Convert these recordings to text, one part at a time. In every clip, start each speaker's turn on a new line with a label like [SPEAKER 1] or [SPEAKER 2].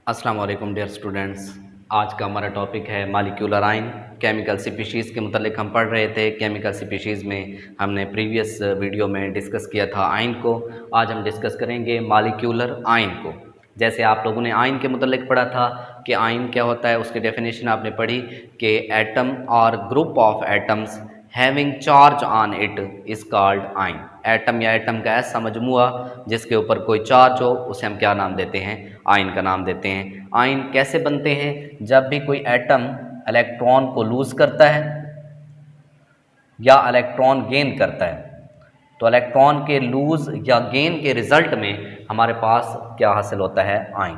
[SPEAKER 1] अस्सलाम वालेकुम dear students. आज का हमारा टॉपिक है मालिक्यूलर आयन। केमिकल स्पीशीज़ के मतलब हम पढ़ रहे थे। केमिकल स्पीशीज़ में हमने प्रीवियस वीडियो में डिस्कस किया था आयन को। आज हम डिस्कस करेंगे मालिक्यूलर आयन को। जैसे आप लोगों ने आयन के मतलब पढ़ा था कि आयन क्या होता है, उसकी डेफिनेशन आपने पढ़ी कि एटम और group of atoms having charge on it is called ion. Atom या एटम का ऐसा मजमुआ जिसके ऊपर कोई चार्ज हो उसे हम क्या नाम देते हैं? आयन का नाम देते हैं। आयन कैसे बनते हैं? जब भी कोई एटम इलेक्ट्रॉन को लूज करता है या इलेक्ट्रॉन गेन करता है, तो इलेक्ट्रॉन के लूज या गेन के रिजल्ट में हमारे पास क्या हासिल होता है? आयन।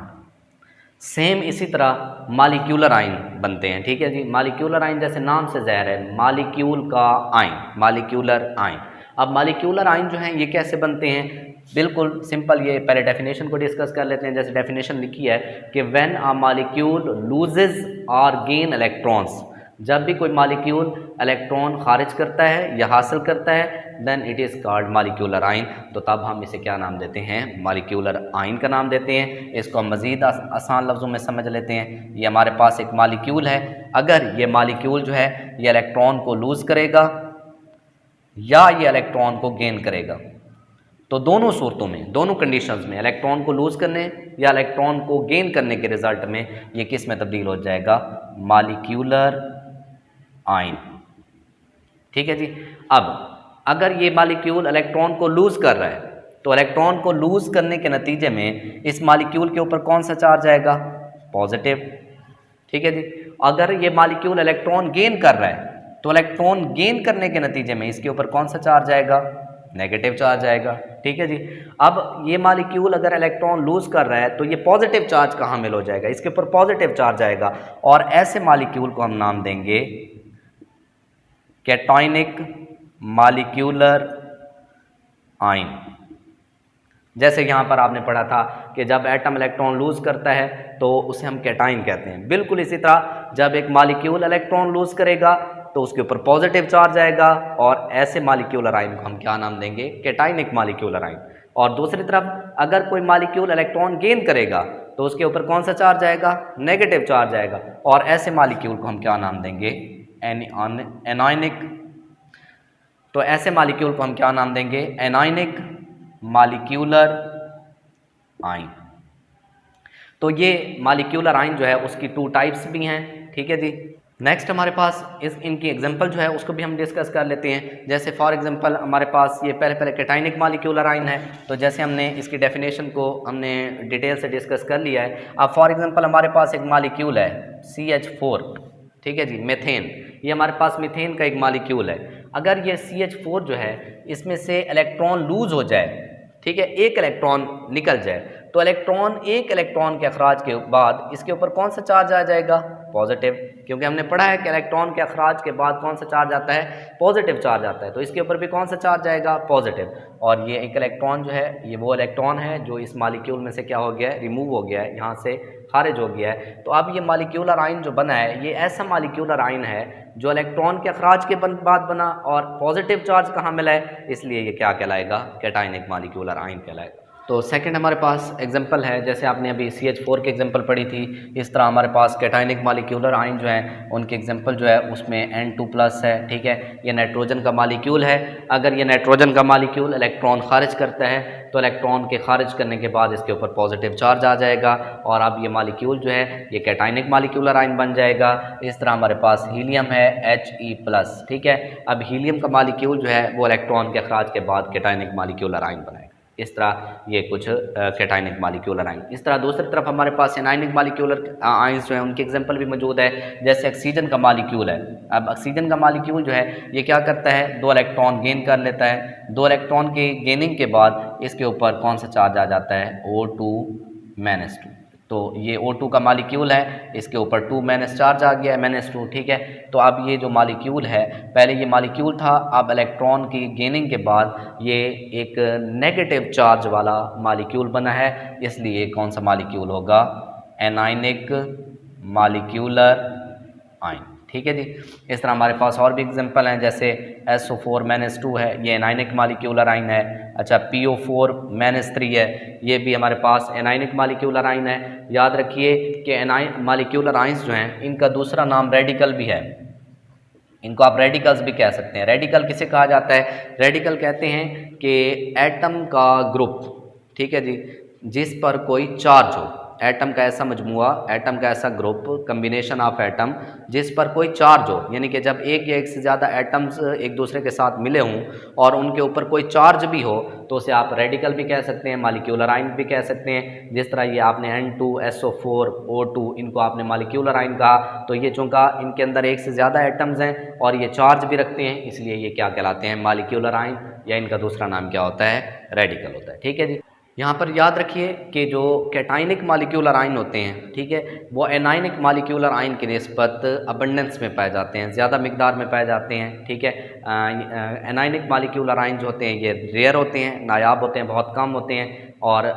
[SPEAKER 1] सेम इसी तरह मालिक्यूलर आयन बनते हैं। ठीक है जी, मालिक्यूलर आयन जैसे नाम से ज़ाहिर है, मालिक्यूल का आयन, मालिक्यूलर आयन। अब मालिक्यूलर आयन जो हैं ये कैसे बनते हैं? बिल्कुल सिंपल, ये पहले डेफिनेशन को डिस्कस कर लेते हैं। जैसे डेफिनेशन लिखी है कि व्हेन अ मॉलिक्यूल लूजेज और गेन इलेक्ट्रॉन्स, जब भी कोई मॉलिक्यूल इलेक्ट्रॉन खारिज करता है या हासिल करता है, then it is called molecular ion. तो तब हम इसे क्या नाम देते हैं? मालिक्यूलर आयन का नाम देते हैं। इसको हम मज़ीद आसान लफ्ज़ों में समझ लेते हैं। ये हमारे पास एक मालिक्यूल है। अगर ये मालिक्यूल जो है ये इलेक्ट्रॉन को लूज़ करेगा या ये इलेक्ट्रॉन को गेन करेगा, तो दोनों सूरतों में, दोनों कंडीशंस में, इलेक्ट्रॉन को लूज़ करने या इलेक्ट्रॉन को गेन करने के रिजल्ट में ये किस में तब्दील हो जाएगा? Molecular ion. ठीक है जी। अब अगर ये मालिक्यूल इलेक्ट्रॉन को लूज़ कर रहा है, तो इलेक्ट्रॉन को लूज़ करने के नतीजे में इस मालिक्यूल के ऊपर कौन सा चार्ज आएगा? पॉजिटिव। ठीक है जी। अगर ये मालिक्यूल इलेक्ट्रॉन गेन कर रहा है, तो इलेक्ट्रॉन गेन करने के नतीजे में इसके ऊपर कौन सा चार्ज आएगा? नेगेटिव चार्ज आएगा। ठीक है जी। अब ये मालिक्यूल अगर इलेक्ट्रॉन लूज़ कर रहा है तो ये पॉजिटिव चार्ज कहाँ मिल हो जाएगा? इसके ऊपर पॉजिटिव चार्ज आएगा, और ऐसे मालिक्यूल को हम नाम देंगे कैटायनिक मालिक्यूलर आयन। जैसे यहाँ पर आपने पढ़ा था कि जब एटम इलेक्ट्रॉन लूज़ करता है तो उसे हम कैटायन कहते हैं। बिल्कुल इसी तरह जब एक मालिक्यूल इलेक्ट्रॉन लूज़ करेगा तो उसके ऊपर पॉजिटिव चार्ज आएगा, और ऐसे मालिक्यूलर आयन को हम क्या नाम देंगे? Cationic molecular ion. और दूसरी तरफ अगर कोई मालिक्यूल इलेक्ट्रॉन गेन करेगा तो उसके ऊपर कौन सा चार्ज आएगा? नेगेटिव चार्ज आएगा, और ऐसे मालिक्यूल को हम क्या नाम देंगे? एनायनिक। तो ऐसे मालिक्यूल को हम क्या नाम देंगे? Anionic molecular ion. तो ये मालिक्यूलर आयन जो है उसकी 2 टाइप्स भी हैं। ठीक है जी। नेक्स्ट हमारे पास इनकी एग्जांपल जो है उसको भी हम डिस्कस कर लेते हैं। जैसे फॉर एग्जांपल हमारे पास ये पहले कैटायनिक मालिक्यूलर आयन है, तो जैसे हमने इसकी डेफिनेशन को हमने डिटेल से डिस्कस कर लिया है। अब फॉर एग्जांपल हमारे पास एक मालिक्यूल है CH4। ठीक है जी, मीथेन। ये हमारे पास मीथेन का एक मालिक्यूल है। अगर ये CH4 जो है इसमें से इलेक्ट्रॉन लूज हो जाए, ठीक है, एक इलेक्ट्रॉन निकल जाए, तो एक इलेक्ट्रॉन के अखराज के बाद इसके ऊपर कौन सा चार्ज आ जाएगा? पॉजिटिव। क्योंकि हमने पढ़ा है कि इलेक्ट्रॉन के अखराज के बाद कौन सा चार्ज आता है? पॉजिटिव चार्ज आता है। तो इसके ऊपर भी कौन सा चार्ज आएगा? पॉजिटिव। और ये एक इलेक्ट्रॉन जो है ये वो इलेक्ट्रॉन है जो इस मालिक्यूल में से क्या हो गया है? रिमूव हो गया है, यहाँ से खारिज हो गया है। तो अब ये मालिक्यूलर आयन जो बना है ये ऐसा मालिक्यूलर आयन है जो इलेक्ट्रॉन के अखराज के बाद बना, और पॉजिटिव चार्ज कहाँ मिला है, इसलिए ये क्या कहलाएगा? कैटायनिक मालिक्यूलर आयन कहलाएगा। तो सेकंड हमारे पास एग्जांपल है, जैसे आपने अभी CH4 की एग्जांपल पढ़ी थी, इस तरह हमारे पास कैटायनिक मालिक्यूलर आयन जो है उनके एग्जांपल जो है उसमें N2+ है। ठीक है, ये नाइट्रोजन का मालिक्यूल है। अगर ये नाइट्रोजन का मालिक्यूल इलेक्ट्रॉन खारिज करता है तो इलेक्ट्रॉन के खारिज करने के बाद इसके ऊपर पॉजिटिव चार्ज आ जाएगा, और अब ये मालिक्यूल जो है ये कैटायनिक मालिक्यूलर आयन बन जाएगा। इस तरह हमारे पास हीलियम है He+। ठीक है, अब हीलियम का मालिक्यूल जो है वो इलेक्ट्रॉन के अखराज के बाद कैटायनिक मालिक्यूलर आयन बनाएगा। इस तरह ये कुछ कैटायनिक मालिक्यूलर आयन। इस तरह दूसरी तरफ हमारे पास एनायनिक मालिक्यूलर आयंस जो है उनके एग्जांपल भी मौजूद है। जैसे ऑक्सीजन का मालिक्यूल है। अब ऑक्सीजन का मालिक्यूल जो है ये क्या करता है? 2 इलेक्ट्रॉन गेन कर लेता है। 2 इलेक्ट्रॉन के गेनिंग के बाद इसके ऊपर कौन सा चार्ज आ जाता है? O2-2। तो ये O2 का मालिक्यूल है, इसके ऊपर 2 चार्ज आ गया है, -2। ठीक है, तो अब ये जो मालिक्यूल है, पहले ये मालिक्यूल था, अब इलेक्ट्रॉन की गेनिंग के बाद ये एक नेगेटिव चार्ज वाला मालिक्यूल बना है, इसलिए कौन सा मालिक्यूल होगा? Anionic molecular ion. ठीक है जी। इस तरह हमारे पास और भी एग्जांपल हैं, जैसे SO4-2 है, ये एनायनिक मालिक्यूलर आयन है। अच्छा PO4 -3 है, ये भी हमारे पास एनाइनिक मॉलिक्यूलर आइन है। याद रखिए कि एनाइन मॉलिक्यूलर आइंस जो हैं इनका दूसरा नाम रेडिकल भी है, इनको आप रेडिकल्स भी कह सकते हैं। रेडिकल किसे कहा जाता है? रेडिकल कहते हैं कि एटम का ग्रुप, ठीक है जी, जिस पर कोई चार्ज हो, एटम का ऐसा मजमुआ, एटम का ऐसा ग्रुप, कम्बिनेशन ऑफ एटम जिस पर कोई चार्ज हो, यानी कि जब एक या एक से ज़्यादा एटम्स एक दूसरे के साथ मिले हों और उनके ऊपर कोई चार्ज भी हो तो उसे आप रेडिकल भी कह सकते हैं, मॉलिक्यूलर आइन भी कह सकते हैं। जिस तरह ये आपने N2SO4 O2 इनको आपने मॉलिक्यूलर आइन कहा, तो ये चूँकि इनके अंदर एक से ज़्यादा एटम्स हैं और ये चार्ज भी रखते हैं, इसलिए ये क्या कहलाते हैं? मॉलिक्यूलर आइन, या इनका दूसरा नाम क्या होता है? रेडिकल होता है। ठीक है जी। यहाँ पर याद रखिए कि जो कैटाइनिक मॉलिक्यूलर आइन होते हैं, ठीक है, वो एनाइनिक मॉलिक्यूलर आइन की निस्बत अबंडेंस में पाए जाते हैं, ज़्यादा मिकदार में पाए जाते हैं। ठीक है, एनाइनिक मॉलिक्यूलर आइन जो होते हैं ये रेयर होते हैं, नायाब होते हैं, बहुत कम होते हैं, और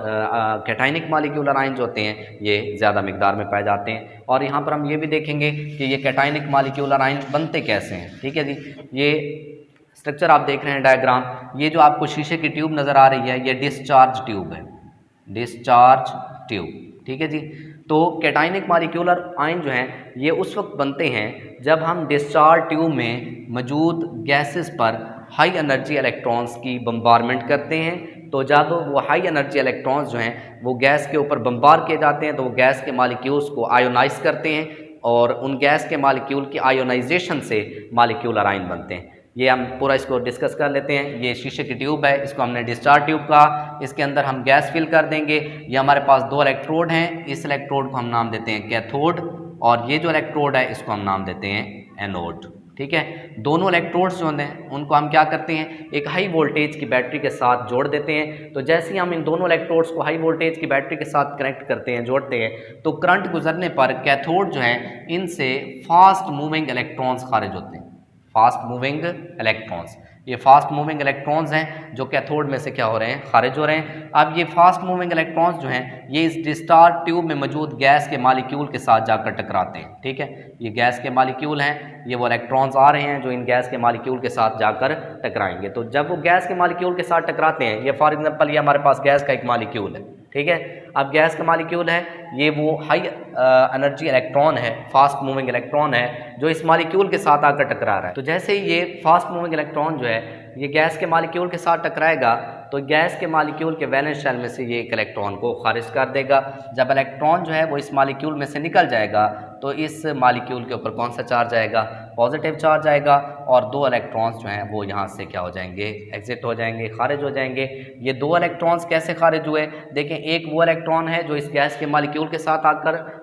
[SPEAKER 1] कैटाइनिक मॉलिक्यूलर आइन जो होते हैं ये ज़्यादा मिकदार में पाए जाते हैं। और यहाँ पर हम ये भी देखेंगे कि ये कैटाइनिक मॉलिक्यूलर आइन बनते कैसे हैं। ठीक है जी, ये स्ट्रक्चर आप देख रहे हैं डायग्राम, ये जो आपको शीशे की ट्यूब नज़र आ रही है ये डिस्चार्ज ट्यूब है, डिस्चार्ज ट्यूब। ठीक है जी, तो कैटाइनिक मॉलिक्यूलर आयन जो हैं ये उस वक्त बनते हैं जब हम डिस्चार्ज ट्यूब में मौजूद गैसेस पर हाई एनर्जी इलेक्ट्रॉन्स की बम्बारमेंट करते हैं। तो जब वो हाई एनर्जी इलेक्ट्रॉन्स जो हैं वो गैस के ऊपर बम्बार किए जाते हैं तो वो गैस के मॉलिक्यूल्स को आयोनाइज करते हैं और उन गैस के मॉलिक्यूल की आयोनाइजेशन से मॉलिक्यूलर आयन बनते हैं। ये हम पूरा इसको डिस्कस कर लेते हैं। ये शीशे की ट्यूब है, इसको हमने डिस्चार्ज ट्यूब कहा, इसके अंदर हम गैस फिल कर देंगे। ये हमारे पास दो इलेक्ट्रोड हैं, इस इलेक्ट्रोड को हम नाम देते हैं कैथोड और ये जो इलेक्ट्रोड है इसको हम नाम देते हैं एनोड। ठीक है, दोनों इलेक्ट्रोड्स जो हैं उनको हम क्या करते हैं, एक हाई वोल्टेज की बैटरी के साथ जोड़ देते हैं। तो जैसे ही हम इन दोनों इलेक्ट्रोड्स को हाई वोल्टेज की बैटरी के साथ कनेक्ट करते हैं, जोड़ते हैं, तो करंट गुजरने पर कैथोड जो है इनसे फास्ट मूविंग इलेक्ट्रॉन्स खारिज होते हैं, फास्ट मूविंग इलेक्ट्रॉन्स। ये फास्ट मूविंग इलेक्ट्रॉन्स हैं जो कैथोड में से क्या हो रहे हैं, खारिज हो रहे हैं। अब ये फास्ट मूविंग इलेक्ट्रॉन्स जो हैं ये इस डिस्चार्ज ट्यूब में मौजूद गैस के मॉलिक्यूल के साथ जाकर टकराते हैं। ठीक है, ये गैस के मॉलिक्यूल हैं, ये वो इलेक्ट्रॉन्स आ रहे हैं जो इन गैस के मॉलिक्यूल के साथ जाकर टकराएंगे। तो जब वो गैस के मॉलिक्यूल के साथ टकराते हैं, ये फॉर एग्जांपल ये हमारे पास गैस का एक मॉलिक्यूल है। ठीक है, अब गैस का मॉलिक्यूल है, ये वो हाई एनर्जी इलेक्ट्रॉन है, फास्ट मूविंग इलेक्ट्रॉन है जो इस मॉलिक्यूल के साथ आकर टकरा रहा है। तो जैसे ही ये फास्ट मूविंग इलेक्ट्रॉन जो है ये गैस के मॉलिक्यूल के साथ टकराएगा तो गैस के मॉलिक्यूल के वैलेंस शेल में से ये एक इलेक्ट्रॉन को खारिज कर देगा। जब इलेक्ट्रॉन जो है वो इस मॉलिक्यूल में से निकल जाएगा तो इस मॉलिक्यूल के ऊपर कौन सा चार्ज आएगा, पॉजिटिव चार्ज आएगा, और दो इलेक्ट्रॉन्स जो हैं वो यहाँ से क्या हो जाएंगे, एग्जिट हो जाएंगे, खारिज हो जाएंगे। ये दो इलेक्ट्रॉन्स कैसे खारिज हुए, देखें, एक वो इलेक्ट्रॉन है जो इस गैस के मॉलिक्यूल के साथ आकर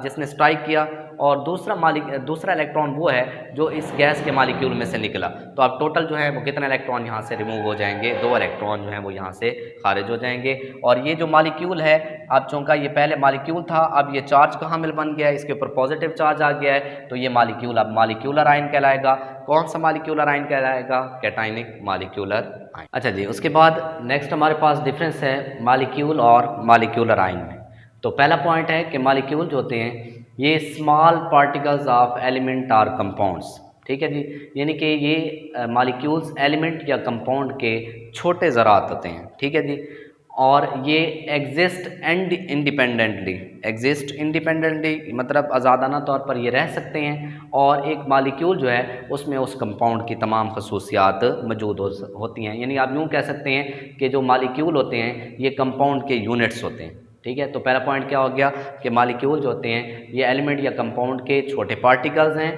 [SPEAKER 1] जिसने स्ट्राइक किया, और दूसरा इलेक्ट्रॉन वो है जो इस गैस के मॉलिक्यूल में से निकला। तो अब टोटल जो है वो कितने इलेक्ट्रॉन यहाँ से रिमूव हो जाएंगे, दो इलेक्ट्रॉन जो हैं वो यहाँ से खारिज हो जाएंगे। और ये जो मॉलिक्यूल है, अब चूँकि ये पहले मॉलिक्यूल था, अब ये चार्ज का हामिल बन गया है, इसके ऊपर पॉजिटिव चार्ज आ गया है, तो ये मॉलिक्यूल अब मॉलिक्यूलर आयन कहलाएगा। कौन सा मॉलिक्यूलर आयन कहलाएगा, कैटाइनिक मॉलिक्यूलर आयन। अच्छा जी, उसके बाद नेक्स्ट हमारे पास डिफरेंस है मॉलिक्यूल और मॉलिक्यूलर आयन में। तो पहला पॉइंट है कि मॉलिक्यूल जो होते हैं ये स्मॉल पार्टिकल्स ऑफ एलिमेंट और कंपाउंड्स। ठीक है जी, यानी कि ये मॉलिक्यूल्स एलिमेंट या कंपाउंड के छोटे ज़रात होते हैं। ठीक है जी, और ये exist and independently, exist independently मतलब आज़ादाना तौर पर ये रह सकते हैं, और एक मॉलिक्यूल जो है उसमें उस कंपाउंड की तमाम खसूसियात मौजूद होती हैं। यानी आप यूँ कह सकते हैं कि जो मॉलिक्यूल होते हैं ये कंपाउंड के यूनिट्स होते हैं। ठीक है, तो पहला पॉइंट क्या हो गया कि मॉलिक्यूल जो होते हैं ये एलिमेंट या कंपाउंड के छोटे पार्टिकल्स हैं,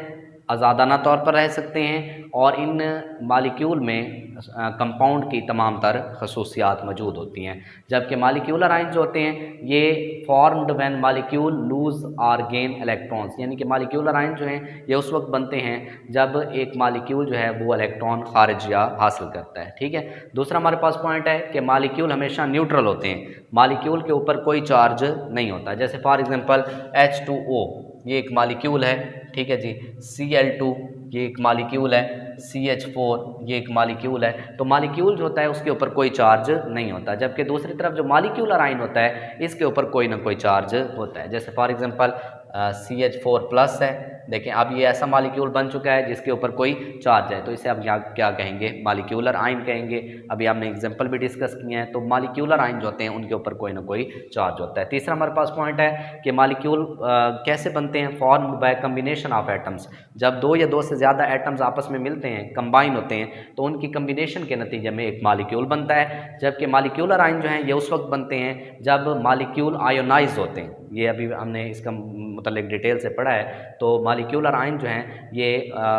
[SPEAKER 1] आज़ादाना तौर पर रह सकते हैं, और इन मॉलिक्यूल में कंपाउंड की तमाम तर खसूसियात मौजूद होती हैं। जबकि मॉलिक्यूलर आयन जो होते हैं ये फॉर्म्ड व्हेन मॉलिक्यूल लूज और गेन इलेक्ट्रॉन्स, यानी कि मॉलिक्यूलर आयन जो हैं ये उस वक्त बनते हैं जब एक मॉलिक्यूल जो है वो इलेक्ट्रॉन खारिज या हासिल करता है। ठीक है, दूसरा हमारे पास पॉइंट है कि मॉलिक्यूल हमेशा न्यूट्रल होते हैं, मॉलिक्यूल के ऊपर कोई चार्ज नहीं होता। जैसे फॉर एग्जांपल H2O ये एक मॉलिक्यूल है। ठीक है जी, Cl2 ये एक मॉलिक्यूल है, CH4 ये एक मॉलिक्यूल है। तो मॉलिक्यूल जो होता है उसके ऊपर कोई चार्ज नहीं होता, जबकि दूसरी तरफ जो मॉलिक्यूलर आयन होता है इसके ऊपर कोई ना कोई चार्ज होता है। जैसे फॉर एग्जांपल CH4 प्लस है, देखें अब ये ऐसा मॉलिक्यूल बन चुका है जिसके ऊपर कोई चार्ज है, तो इसे अब यहाँ क्या कहेंगे, मॉलिक्यूलर आयन कहेंगे। अभी हमने एग्जांपल भी डिस्कस किए हैं। तो मॉलिक्यूलर आयन जो होते हैं उनके ऊपर कोई ना कोई चार्ज होता है। तीसरा हमारे पास पॉइंट है कि मॉलिक्यूल कैसे बनते हैं, formed by combination of atoms. जब दो या दो से ज़्यादा एटम्स आपस में मिलते हैं, कंबाइन होते हैं, तो उनकी कम्बिनेशन के नतीजे में एक मॉलिक्यूल बनता है। जबकि मॉलिक्यूलर आयन जो हैं ये उस वक्त बनते हैं जब मॉलिक्यूल आयोनाइज होते हैं। ये अभी हमने इसका मतलब डिटेल से पढ़ा है। तो मॉलिक्यूलर आयन जो हैं ये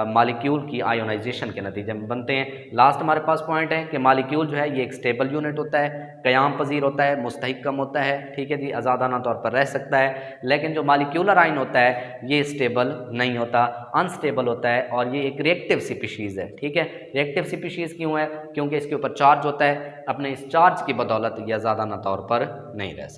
[SPEAKER 1] मॉलिक्यूल की आयोनाइजेशन के नतीजे में बनते हैं। लास्ट हमारे पास पॉइंट है कि मॉलिक्यूल जो है ये एक स्टेबल यूनिट होता है, क़याम पजीर होता है, मुस्तहिकम होता है, ठीक है जी, आज़ादाना तौर पर रह सकता है। लेकिन जो मॉलिक्यूलर आयन होता है ये स्टेबल नहीं होता, अनस्टेबल होता है, और ये एक रिएक्टिव स्पीशीज़ है। ठीक है, रिएक्टिव स्पीशीज़ क्यों है? क्योंकि इसके ऊपर चार्ज होता है। अपने इस चार्ज की बदौलत ये आज़ादाना तौर पर नहीं रह सकता।